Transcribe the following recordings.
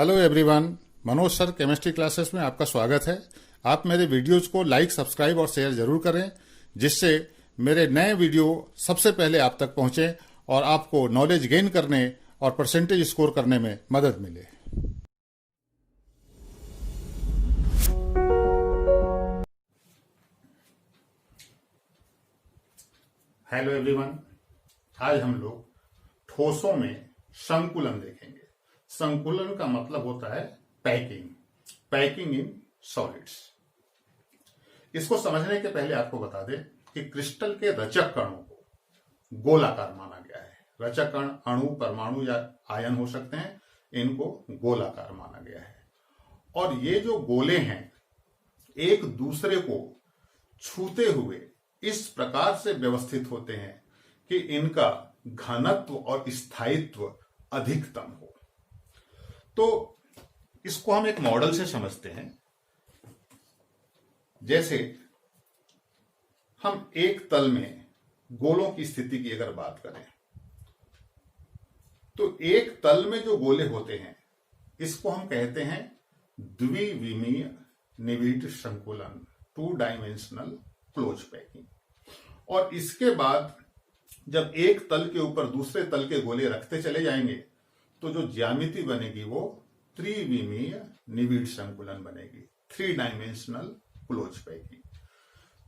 Hello everyone, Manoj sir chemistry classes में आपका स्वागत है। आप मेरे वीडियोज को लाइक, सब्सक्राइब और शेयर जरूर करें, जिससे मेरे नए वीडियो सबसे पहले आप तक पहुंचे और आपको नॉलेज गेन करने और परसेंटेज स्कोर करने में मदद मिले। हेलो एवरीवन, आज हम लोग ठोसों में संकुलन देखेंगे। संकुलन का मतलब होता है पैकिंग इन सॉलिड्स। इसको समझने के पहले आपको बता दें कि क्रिस्टल के रचक कणों को गोलाकार माना गया है। रचक कण अणु, परमाणु या आयन हो सकते हैं, इनको गोलाकार माना गया है। और ये जो गोले हैं एक दूसरे को छूते हुए इस प्रकार से व्यवस्थित होते हैं कि इनका घनत्व और स्थायित्व अधिकतम हो। तो इसको हम एक मॉडल से समझते हैं। जैसे हम एक तल में गोलों की स्थिति की अगर बात करें तो एक तल में जो गोले होते हैं इसको हम कहते हैं द्विविमीय निविड संकुलन, 2 डायमेंशनल क्लोज पैकिंग। और इसके बाद जब एक तल के ऊपर दूसरे तल के गोले रखते चले जाएंगे तो जो ज्यामिति बनेगी वो त्रिविमीय निविड संकुलन बनेगी, 3 डायमेंशनल क्लोज पैकिंग।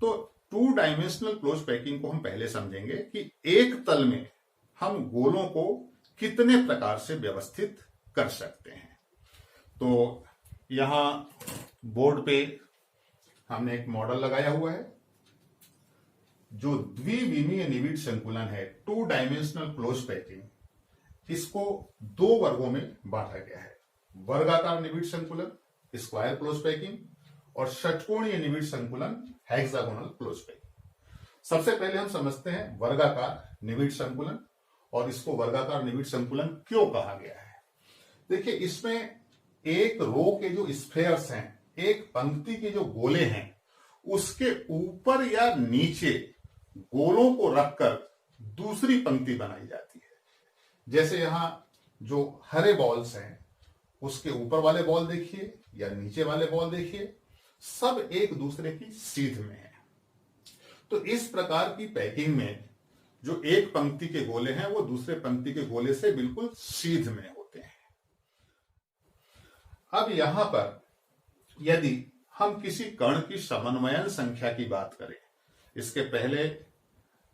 तो 2 डायमेंशनल क्लोज पैकिंग को हम पहले समझेंगे कि एक तल में हम गोलों को कितने प्रकार से व्यवस्थित कर सकते हैं। तो यहां बोर्ड पे हमने एक मॉडल लगाया हुआ है। जो द्विविमीय निविड संकुलन है, 2 डायमेंशनल क्लोज पैकिंग, इसको 2 वर्गों में बांटा गया है। वर्गाकार निविड संकुलन, स्क्वायर क्लोज पैकिंग, और षटकोणीय निविड संकुलन, हेक्सागोनल क्लोज पैकिंग। सबसे पहले हम समझते हैं वर्गाकार निविड संकुलन, और इसको वर्गाकार निविड संकुलन क्यों कहा गया है। देखिए, इसमें एक रो के जो स्फेयर्स हैं, एक पंक्ति के जो गोले हैं, उसके ऊपर या नीचे गोलों को रखकर दूसरी पंक्ति बनाई जाती है। जैसे यहां जो हरे बॉल्स हैं उसके ऊपर वाले बॉल देखिए या नीचे वाले बॉल देखिए, सब एक दूसरे की सीध में है। तो इस प्रकार की पैकिंग में जो एक पंक्ति के गोले हैं वो दूसरे पंक्ति के गोले से बिल्कुल सीध में होते हैं। अब यहां पर यदि हम किसी कण की समन्वयन संख्या की बात करें, इसके पहले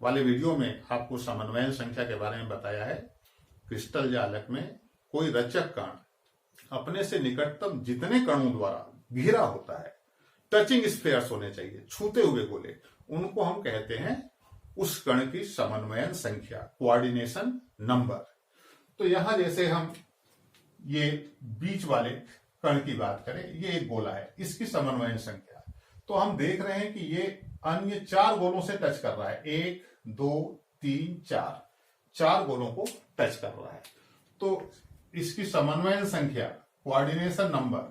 वाले वीडियो में आपको समन्वयन संख्या के बारे में बताया है। क्रिस्टल जालक में कोई रचक कण अपने से निकटतम जितने कणों द्वारा घिरा होता है, टचिंग स्फेयर्स होने चाहिए, छूते हुए गोले, उनको हम कहते हैं उस कण की समन्वयन संख्या, कोऑर्डिनेशन नंबर। तो यहां जैसे हम ये बीच वाले कण की बात करें, ये एक गोला है, इसकी समन्वयन संख्या, तो हम देख रहे हैं कि ये अन्य 4 गोलों से टच कर रहा है। 1 2 3 4 गोलों को टच कर रहा है। तो इसकी समन्वयन संख्या, कोऑर्डिनेशन नंबर,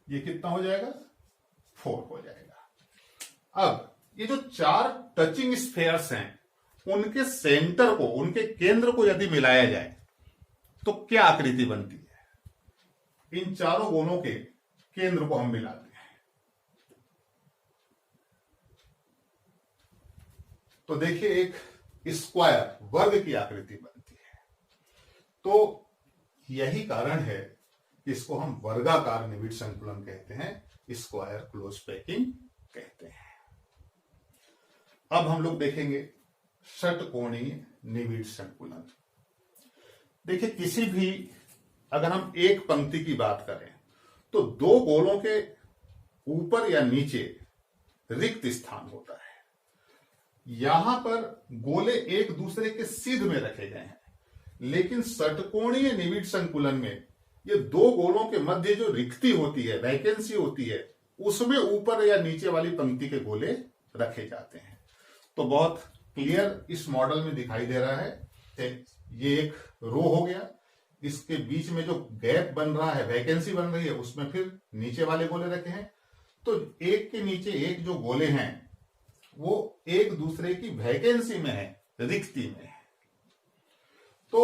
ये कितना हो जाएगा? 4 हो जाएगा। अब ये जो 4 टचिंग स्फेयर्स हैं, उनके सेंटर को, उनके केंद्र को यदि मिलाया जाए तो क्या आकृति बनती है? इन चारों गोलों के केंद्र को हम मिलाते हैं तो देखिए एक स्क्वायर, वर्ग की आकृति बनती है। तो यही कारण है कि इसको हम वर्गाकार निविड संकुलन कहते हैं, स्क्वायर क्लोज पैकिंग कहते हैं। अब हम लोग देखेंगे षटकोणीय निविड संकुलन। देखिए, किसी भी अगर हम एक पंक्ति की बात करें तो 2 गोलों के ऊपर या नीचे रिक्त स्थान होता है। यहां पर गोले एक दूसरे के सीध में रखे गए हैं, लेकिन षटकोणीय निविड संकुलन में ये 2 गोलों के मध्य जो रिक्ति होती है, वैकेंसी होती है, उसमें ऊपर या नीचे वाली पंक्ति के गोले रखे जाते हैं। तो बहुत क्लियर इस मॉडल में दिखाई दे रहा है। ये एक रो हो गया, इसके बीच में जो गैप बन रहा है, वैकेंसी बन रही है, उसमें फिर नीचे वाले गोले रखे हैं। तो एक के नीचे एक जो गोले हैं वो एक दूसरे की वैकेंसी में है, रिक्ति में है। तो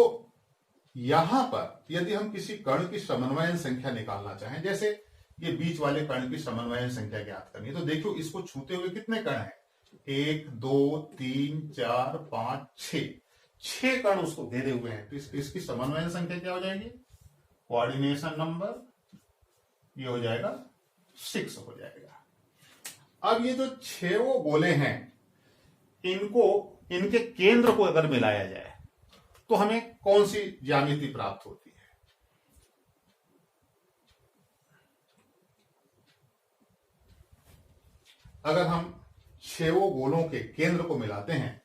यहां पर यदि हम किसी कण की समन्वयन संख्या निकालना चाहें, जैसे ये बीच वाले कण की समन्वयन संख्या ज्ञात करनी है, तो देखो इसको छूते हुए कितने कण हैं, 1 2 3 4 5 6 कण उसको घेरे हुए हैं, तो इसकी समन्वयन संख्या क्या हो जाएगी, कोऑर्डिनेशन नंबर, ये हो जाएगा 6 हो जाएगा। अब ये जो 6 गोले हैं, इनके केंद्र को अगर मिलाया जाए तो हमें कौन सी ज्यामिति प्राप्त होती है। अगर हम 6 गोलों के केंद्र को मिलाते हैं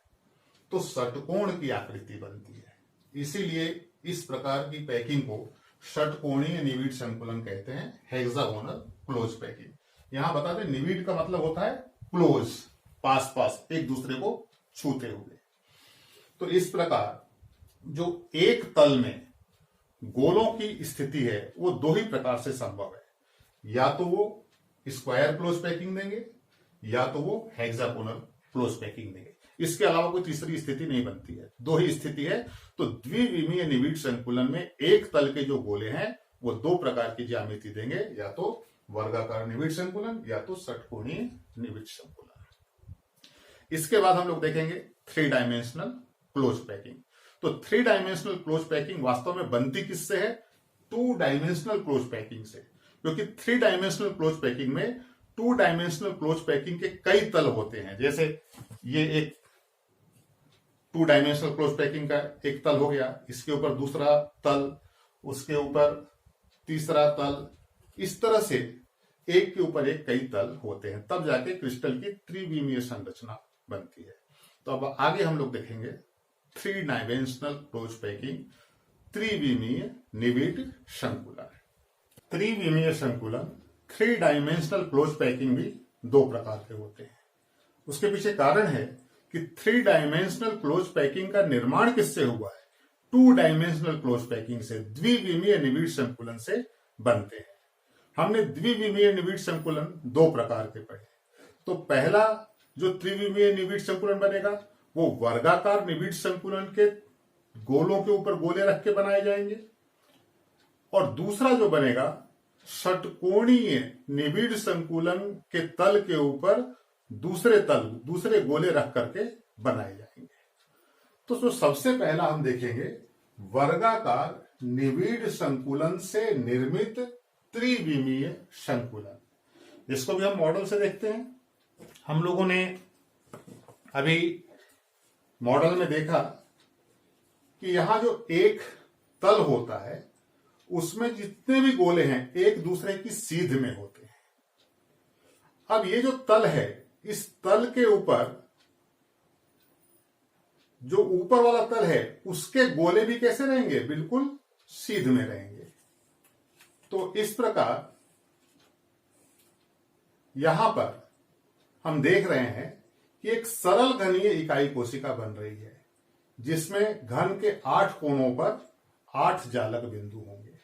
तो षटकोण की आकृति बनती है। इसीलिए इस प्रकार की पैकिंग को षटकोणीय निविड संकुलन कहते हैं, हेक्सागोनल क्लोज पैकिंग। यहां बता दें, निविड का मतलब होता है क्लोज, पास पास एक दूसरे को छूते हुए। तो इस प्रकार जो एक तल में गोलों की स्थिति है वो दो ही प्रकार से संभव है, या तो वो स्क्वायर क्लोज पैकिंग देंगे या तो वो हेक्सागोनल क्लोज पैकिंग देंगे। इसके अलावा कोई तीसरी स्थिति नहीं बनती है, दो ही स्थिति है। तो द्विविमीय निविड संकुलन में एक तल के जो गोले हैं वो दो प्रकार की ज्यामिति देंगे, या तो वर्गाकार निविड संकुलन या तो षटकोणीय निविड संकुलन। इसके बाद हम लोग देखेंगे 3 डायमेंशनल क्लोज पैकिंग। तो 3 डायमेंशनल क्लोज पैकिंग वास्तव में बनती किससे है, 2 डायमेंशनल क्लोज पैकिंग से, क्योंकि 3 डायमेंशनल क्लोज पैकिंग में 2 डायमेंशनल क्लोज पैकिंग के कई तल होते हैं। जैसे ये एक 2 डायमेंशनल क्लोज पैकिंग का एक तल हो गया, इसके ऊपर दूसरा तल, उसके ऊपर तीसरा तल, इस तरह से एक के ऊपर एक कई तल होते हैं, तब जाके क्रिस्टल की त्रिविमीय संरचना बनती है। तो अब आगे हम लोग देखेंगे 3 डायमेंशनल क्लोज पैकिंग, त्रिविमीय निविड संकुलन। त्रिविमीय संकुलन 3 डायमेंशनल क्लोज पैकिंग भी दो प्रकार के होते हैं। उसके पीछे कारण है कि 3 डायमेंशनल क्लोज पैकिंग का निर्माण किससे हुआ है, 2 डायमेंशनल क्लोज पैकिंग से, द्विविमीय निविड संकुलन से बनते हैं। हमने द्विविमीय निविड संकुलन दो प्रकार के पढ़े। तो पहला जो त्रिविमीय निविड संकुलन बनेगा वो वर्गाकार निविड संकुलन के गोलों के ऊपर गोले रख के बनाए जाएंगे, और दूसरा जो बनेगा षटकोणीय निविड संकुलन के तल के ऊपर दूसरे गोले रख करके बनाए जाएंगे। तो जो सबसे पहला हम देखेंगे वर्गाकार निविड संकुलन से निर्मित त्रिविमीय संकुलन, जिसको भी हम मॉडल से देखते हैं। हम लोगों ने अभी मॉडल में देखा कि यहां जो एक तल होता है उसमें जितने भी गोले हैं एक दूसरे की सीध में होते हैं। अब ये जो तल है, इस तल के ऊपर जो ऊपर वाला तल है उसके गोले भी कैसे रहेंगे, बिल्कुल सीध में रहेंगे। तो इस प्रकार यहां पर हम देख रहे हैं कि एक सरल घनीय इकाई कोशिका बन रही है, जिसमें घन के 8 कोणों पर 8 जालक बिंदु होंगे।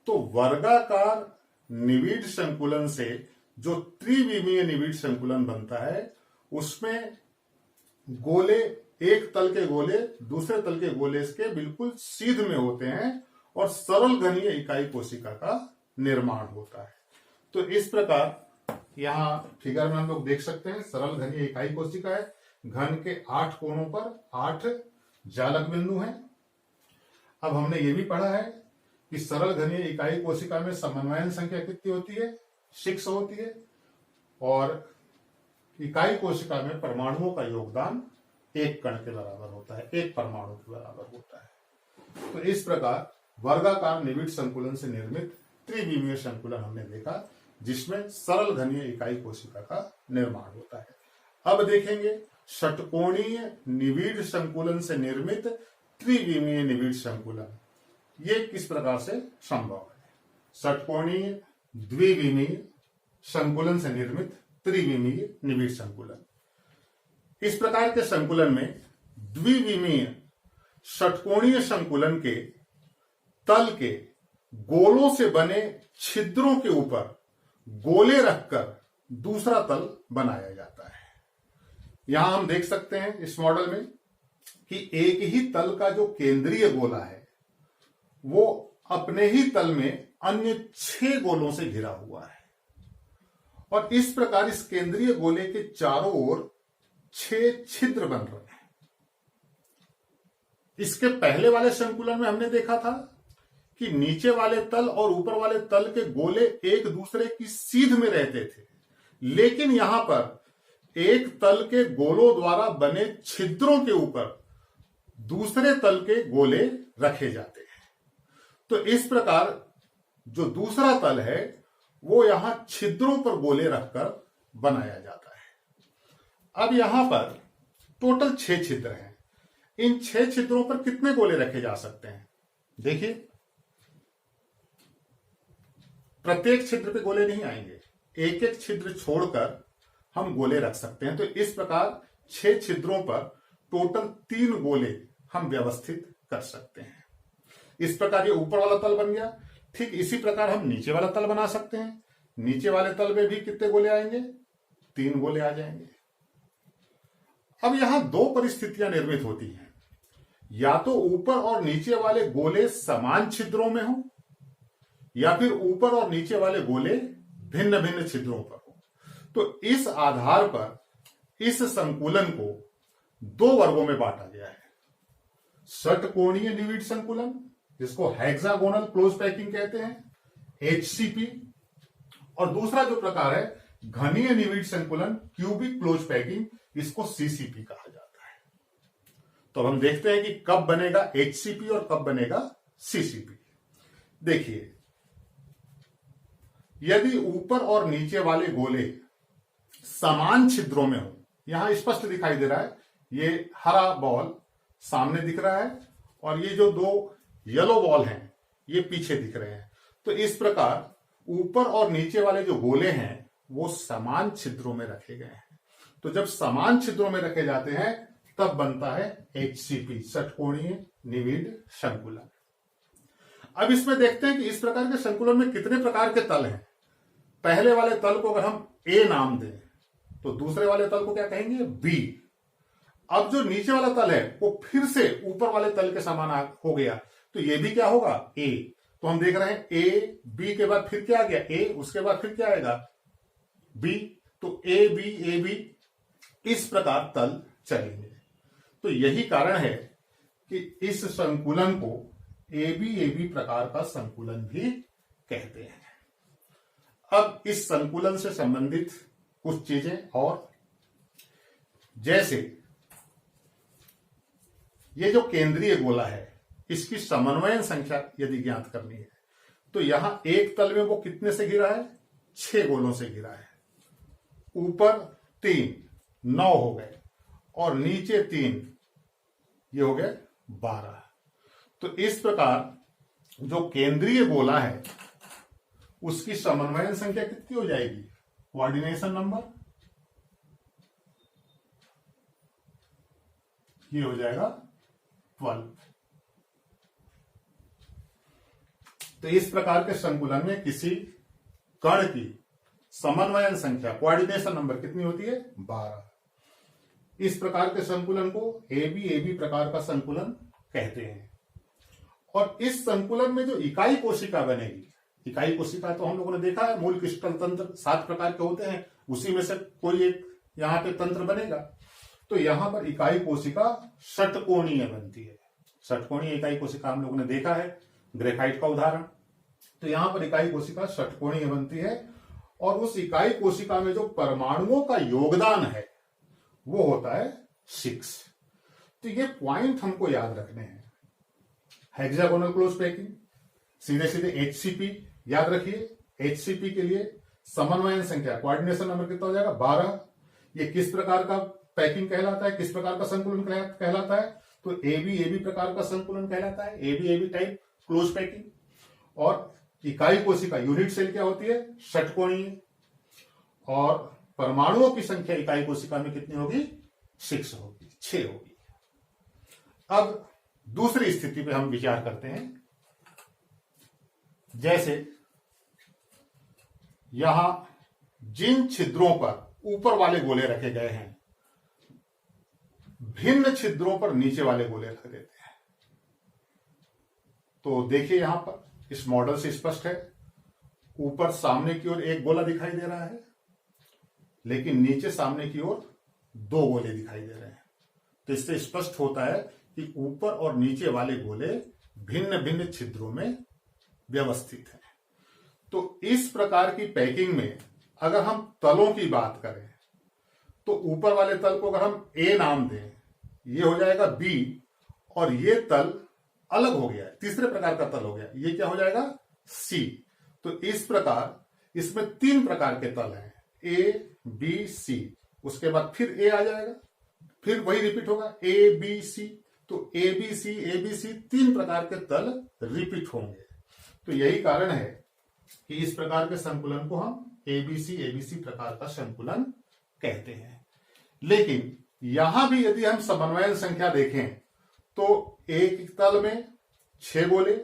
तो वर्गाकार निविड संकुलन से जो त्रिविमीय निविड संकुलन बनता है उसमें गोले, एक तल के गोले दूसरे तल के गोले के बिल्कुल सीध में होते हैं और सरल घनीय इकाई कोशिका का निर्माण होता है। तो इस प्रकार यहां फिगर में हम लोग देख सकते हैं, सरल घनीय इकाई कोशिका है, घन के 8 कोणों पर 8 जालक बिंदु हैं। अब हमने ये भी पढ़ा है कि सरल घनीय इकाई कोशिका में समन्वयन संख्या कितनी होती है, 6 होती है, और इकाई कोशिका में परमाणुओं का योगदान 1 कण के बराबर होता है, 1 परमाणु के बराबर होता है। तो इस प्रकार वर्गाकार निविड संकुलन से निर्मित त्रिविमीय संकुलन हमने देखा, जिसमें सरल घनीय इकाई कोशिका का निर्माण होता है। अब देखेंगे षटकोणीय निविड संकुलन से निर्मित त्रिविमीय निविड संकुलन, ये किस प्रकार से संभव है। षटकोणीय द्विविमीय संकुलन से निर्मित त्रिविमीय निविड संकुलन। इस प्रकार के संकुलन में द्विविमीय षटकोणीय संकुलन के तल के गोलों से बने छिद्रों के ऊपर गोले रखकर दूसरा तल बनाया जाता है। यहां हम देख सकते हैं इस मॉडल में कि एक ही तल का जो केंद्रीय गोला है वो अपने ही तल में अन्य 6 गोलों से घिरा हुआ है और इस प्रकार इस केंद्रीय गोले के चारों ओर 6 छिद्र बन रहे हैं। इसके पहले वाले संकुलन में हमने देखा था कि नीचे वाले तल और ऊपर वाले तल के गोले एक दूसरे की सीध में रहते थे, लेकिन यहां पर एक तल के गोलों द्वारा बने छिद्रों के ऊपर दूसरे तल के गोले रखे जाते हैं। तो इस प्रकार जो दूसरा तल है वो यहां छिद्रों पर गोले रखकर बनाया जाता है। अब यहां पर टोटल 6 छिद्र हैं। इन 6 छिद्रों पर कितने गोले रखे जा सकते हैं? देखिए, प्रत्येक छिद्र पे गोले नहीं आएंगे, एक एक छिद्र छोड़कर हम गोले रख सकते हैं। तो इस प्रकार 6 छिद्रों पर टोटल 3 गोले हम व्यवस्थित कर सकते हैं। इस प्रकार ये ऊपर वाला तल बन गया। ठीक इसी प्रकार हम नीचे वाला तल बना सकते हैं। नीचे वाले तल में भी कितने गोले आएंगे? 3 गोले आ जाएंगे। अब यहां 2 परिस्थितियां निर्मित होती हैं, या तो ऊपर और नीचे वाले गोले समान छिद्रों में हो या फिर ऊपर और नीचे वाले गोले भिन्न भिन्न छिद्रों पर हो। तो इस आधार पर इस संकुलन को 2 वर्गों में बांटा गया है। षटकोणीय निविड संकुलन, जिसको हेक्सागोनल क्लोज पैकिंग कहते हैं, HCP, और दूसरा जो प्रकार है घनीय निविड संकुलन, क्यूबिक क्लोज पैकिंग, इसको CCP कहा जाता है। तो हम देखते हैं कि कब बनेगा HCP और कब बनेगा CCP। देखिए, यदि ऊपर और नीचे वाले गोले समान छिद्रों में हो, यहां स्पष्ट दिखाई दे रहा है, ये हरा बॉल सामने दिख रहा है और ये जो 2 येलो बॉल हैं ये पीछे दिख रहे हैं। तो इस प्रकार ऊपर और नीचे वाले जो गोले हैं वो समान छिद्रों में रखे गए हैं। तो जब समान छिद्रों में रखे जाते हैं तब बनता है HCP, षटकोणीय निविड संकुलन। अब इसमें देखते हैं कि इस प्रकार के संकुलन में कितने प्रकार के तल हैं। पहले वाले तल को अगर हम A नाम दें तो दूसरे वाले तल को क्या कहेंगे? B। अब जो नीचे वाला तल है वो फिर से ऊपर वाले तल के समान हो गया, तो ये भी क्या होगा? A। तो हम देख रहे हैं A, B के बाद फिर क्या आ गया? A, उसके बाद फिर क्या आएगा? B। तो AB, इस प्रकार तल चलेंगे। तो यही कारण है कि इस संकुलन को AB प्रकार का संकुलन भी कहते हैं। अब इस संकुलन से संबंधित कुछ चीजें और, जैसे ये जो केंद्रीय गोला है इसकी समन्वयन संख्या यदि ज्ञात करनी है तो यहां एक तल में वो कितने से घिरा है? 6 गोलों से घिरा है। ऊपर 3, 9 हो गए, और नीचे 3, ये हो गए 12। तो इस प्रकार जो केंद्रीय गोला है उसकी समन्वयन संख्या कितनी हो जाएगी? कोऑर्डिनेशन नंबर, ये हो जाएगा 12। तो इस प्रकार के संकुलन में किसी कण की समन्वयन संख्या, कोऑर्डिनेशन नंबर कितनी होती है? 12। इस प्रकार के संकुलन को AB प्रकार का संकुलन कहते हैं। और इस संकुलन में जो इकाई कोशिका बनेगी, इकाई कोशिका तो हम लोगों ने देखा है, मूल क्रिस्टल तंत्र 7 प्रकार के होते हैं, उसी में से कोई एक यहां पे तंत्र बनेगा। तो यहां पर इकाई कोशिका षटकोणीय बनती है। षटकोणीय इकाई कोशिका हम लोगों ने देखा है, ग्रेफाइट का उदाहरण। तो यहां पर इकाई कोशिका षटकोणीय बनती है और उस इकाई कोशिका में जो परमाणुओं का योगदान है वो होता है 6। तो ये पॉइंट हमको याद रखने हैं। हेक्सागोनल क्लोज पैकिंग, सीधे सीधे HCP याद रखिए। HCP के लिए समन्वयन संख्या, कोऑर्डिनेशन नंबर कितना हो जाएगा? 12। ये किस प्रकार का पैकिंग कहलाता है, किस प्रकार का संकुलन कहलाता है? तो AB प्रकार का संकुलन कहलाता है, AB टाइप क्लोज पैकिंग। और इकाई कोशिका यूनिट सेल क्या होती है? षटकोणीय। और परमाणुओं की संख्या इकाई कोशिका में कितनी होगी? 6 होगी, 6 होगी। अब दूसरी स्थिति पे हम विचार करते हैं। जैसे यहां जिन छिद्रों पर ऊपर वाले गोले रखे गए हैं, भिन्न छिद्रों पर नीचे वाले गोले रख देते हैं। तो देखिए यहां पर इस मॉडल से स्पष्ट है, ऊपर सामने की ओर एक गोला दिखाई दे रहा है, लेकिन नीचे सामने की ओर दो गोले दिखाई दे रहे हैं। तो इससे स्पष्ट होता है कि ऊपर और नीचे वाले गोले भिन्न भिन्न छिद्रों में व्यवस्थित हैं। तो इस प्रकार की पैकिंग में अगर हम तलों की बात करें तो ऊपर वाले तल को अगर हम ए नाम दें, ये हो जाएगा बी, और ये तल अलग हो गया, तीसरे प्रकार का तल हो गया, ये क्या हो जाएगा सी। तो इस प्रकार इसमें तीन प्रकार के तल हैं, ए बी सी, उसके बाद फिर ए आ जाएगा, फिर वही रिपीट होगा ए बी सी। तो ए बी सी तीन प्रकार के तल रिपीट होंगे। तो यही कारण है कि इस प्रकार के संकुलन को हम एबीसी प्रकार का संकुलन कहते हैं। लेकिन यहां भी यदि हम समन्वयन संख्या देखें तो एक तल में 6 गोले,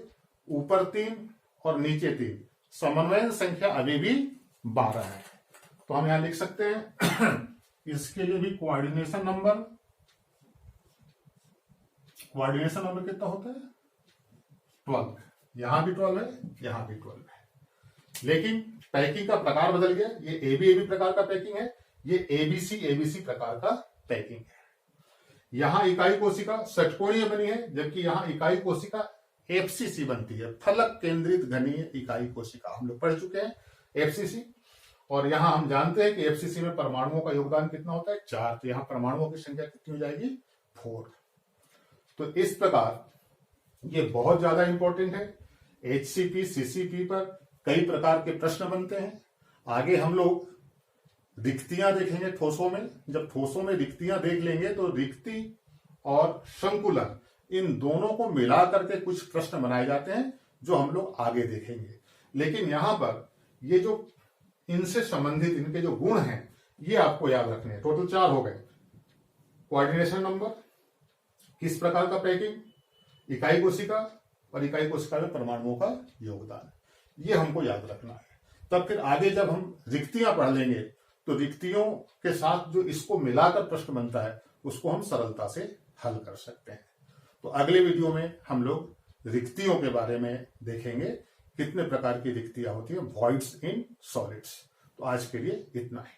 ऊपर 3 और नीचे 3, समन्वयन संख्या अभी भी 12 है। तो हम यहां लिख सकते हैं इसके लिए भी कोऑर्डिनेशन नंबर कितना होता है 12। यहां भी 12 है, यहां भी 12 है, लेकिन पैकिंग का प्रकार बदल गया। ये एबी प्रकार का पैकिंग है, ये एबीसी प्रकार का पैकिंग है। यहां इकाई कोशिका षटकोणीय बनी है, जबकि यहां इकाई कोशिका एफसीसी बनती है, फलक केंद्रित घनीय इकाई कोशिका, हम लोग पढ़ चुके हैं एफसीसी। और यहां हम जानते हैं कि एफसीसी में परमाणुओं का योगदान कितना होता है 4, तो यहां परमाणुओं की संख्या कितनी हो जाएगी 4। तो इस प्रकार ये बहुत ज्यादा इंपॉर्टेंट है। एचसीपी सीसीपी पर कई प्रकार के प्रश्न बनते हैं। आगे हम लोग रिक्तियां देखेंगे ठोसों में। जब ठोसों में रिक्तियां देख लेंगे तो रिक्ति और संकुलन इन दोनों को मिला करके कुछ प्रश्न बनाए जाते हैं, जो हम लोग आगे देखेंगे। लेकिन यहां पर ये जो इनसे संबंधित इनके जो गुण हैं ये आपको याद रखने हैं। टोटल 4 हो गए, कोऑर्डिनेशन नंबर, किस प्रकार का पैकिंग, इकाई कोशिका और इकाई कोशिका में परमाणुओं का योगदान, ये हमको याद रखना है। तब फिर आगे जब हम रिक्तियां पढ़ लेंगे तो रिक्तियों के साथ जो इसको मिलाकर प्रश्न बनता है उसको हम सरलता से हल कर सकते हैं। तो अगले वीडियो में हम लोग रिक्तियों के बारे में देखेंगे, कितने प्रकार की रिक्तियां होती है, वॉइड्स इन सॉलिड्स। तो आज के लिए इतना ही।